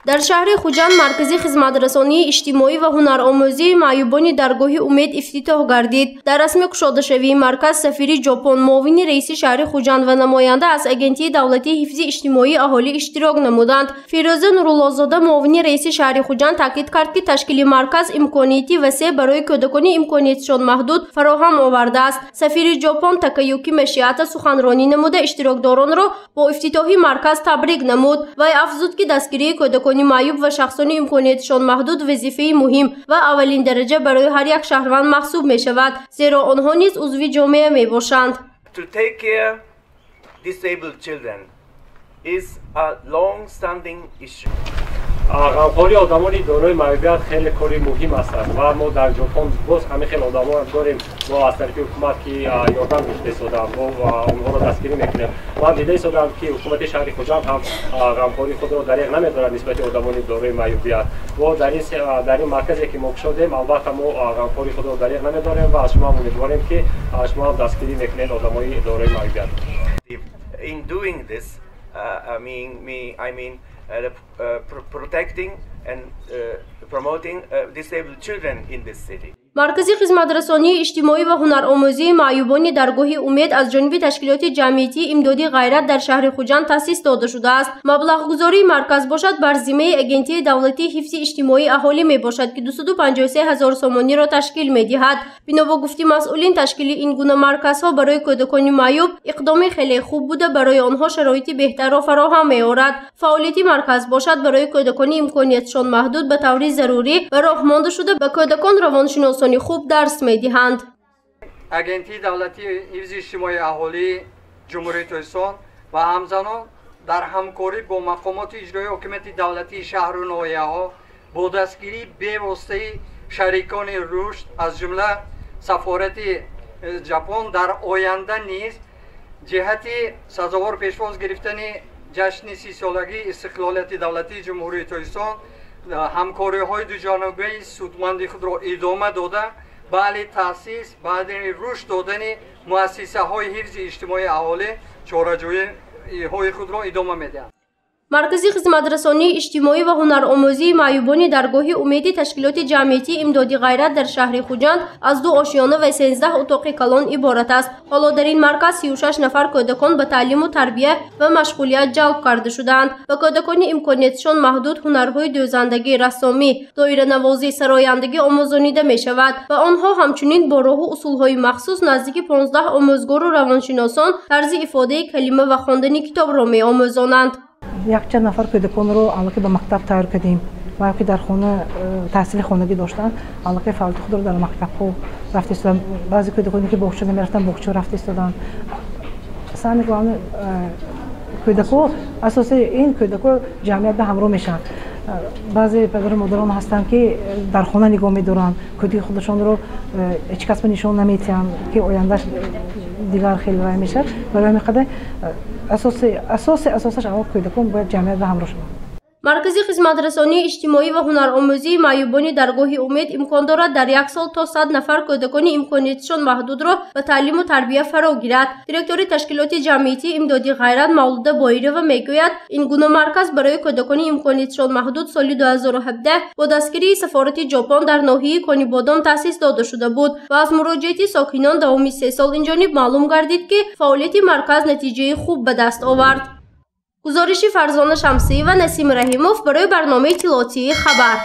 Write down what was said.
در شهر خوجند مرکزی خدمترسانی اجتماعی و هنرآموزی معیوبان درگاه امید افتتاح گردید. در رسم گشاده‌شوی مرکز سفیر ژاپن معاون رئیس شهر خوجند و نماینده از اگنتی دولتی حفظ اجتماعی اهالی اشتراک نمودند. فیروزه نورالله‌زاده معاون رئیس شهر خوجند تاکید کرد که تشکیل مرکز امکاناتی وسیع برای کودکان امکاناتشان محدود فراهم آورده است. سفیر ژاپن تاکایوکی مشیاتا سخنرانی نموده اشتراکداران را با افتتاح مرکز تبریک نمود و افزود که دستگیری کودکان معیوب و شخصان امکاناتشان محدود وظیفه مهم و اولین درجه برای هر یک شهروند محسوب می شود، زیرا آنها نیز عضو جامعه می باشند. To take care disabled children is a long-standing issue. غمخواری آدمانی دارای معیوبیت خیلی کاری مهم است و ما در ژاپن باز همین خیلی آدما داریم با از طرف حکومت که یاردم گرفته شدن و اونها را دستگیری میکنیم و دیده شدم که حکومت شهر خوجند هم غمخواری خود را دریغ نمیدارد نسبت آدمانی دارای معیوبیت و در این مرکزی که ما شدیم البته ما غمخواری خود را دریغ نمیداریم و از شما امیدواریم که شما هم دستگیری میکنید آدمای دارای معیوبیت. In doing this, I mean protecting and promoting disabled children in this city. مرکز خدمترسانی اجتماعی و هنرآموزی معیوبان درگاه امید از جانب تشکیلات جمعیتی امدادی غیرت در شهر خوجند تأسیس داده شده است. مبلغ گذاری مرکز باشد بر ذمه اگنتی دولتی حفظ اجتماعی اهالی می باشد که 253,000 سومانی را تشکیل می دهد. بنا با گفته مسئولین تشکیل این گونه مرکزها برای کودکان معیوب اقدام خیلی خوب بوده، برای آنها شرایط بهتر را فراهم می آورد. فعالیت مرکز باشد برای کودکان امکاناتشان محدود به طور ضروری و راهمانده شده به کودکان روانشناس خوب درس می‌دهند. اگنتی دولتی حفظ اجتماعی اهالی جمهوری ترکستان و همزمان در همکاری با مقامات اجرایی حکومت دولتی شهر و ناحیه‌ها با دستگیری به واسطه شریکان رشد از جمله سفارت ژاپن در آینده نیز جهت سزاوار پیشواز گرفتن جشن 30 سالگی استقلالیت دولتی جمهوری ترکستان همکاری های دو جانبه سودمندی خود را ادامه داده بله تاسیس بعد رشد دادن مؤسسه های حفظ اجتماعی اهالی چاره‌جویی های خود را ادامه می‌دهند. مرکز خدمترسانی اجتماعی و هنرآموزی معیوبان درگاه امید تشکیلات جمعیتی امدادی غیرت در شهر خوجند از 2 آشیانه و 13 اتاق کلان عبارت است. حالا در این مرکز 36 نفر کودکان به تعلیم و تربیت و مشغولیت جلب کرده شدند و کودکان امکاناتشان محدود هنرهای دوزندگی، رسامی، دایره نوازی، سرایندگی آموزانیده می شود و آنها همچنین با راه و اصولهای مخصوص نزدیک 15 آموزگار و روانشناسان طرز ifade کلمه و خواندن کتاب را می آموزانند. یکچند نفر کودکان رو الکی به مکتب تیار کردیم و که در خانه تحصیل خانگی داشتن الکی فعالیت خود رو در مکتب ها رفت استادن. بعضی کودکانی که باغچه نمیرفتن باغچه رفت استادن. سعی می‌کنم کودکان اساس این کودکان جمعیت به همراه میشن. بعضی پدر و مادران هستن که در خانه نگاه می‌دارن کودک خودشون رو هیچ کس به نشون نمی‌دن که آیندهش دیگر خیلی رای میشه. برای همین خاطر اساسش اول کودکان باید جمعیت به همراه شون. مرکز خدمترسانی اجتماعی و هنرآموزی معیوبان درگاه امید امکان دارد در یک سال تا 100 نفر کودکان امکاناتشان محدود را به تعلیم و تربیت فرا گیرد. دیرکتور تشکیلات جمعیتی امدادی غیرت مولوده بایره و میگوید این گونه مرکز برای کودکان امکاناتشان محدود سال 2017 با دستگیری سفارت ژاپن در ناحیه کانیبادام تأسیس داده شده بود و از مراجعه ساکنان داومی 3 سال این جانب معلوم گردید که فعالیت مرکز نتیجه خوب به دست آورد. گزارش فرزانه شمسی و نسیم رحیموف برای برنامه اطلاعاتی خبر.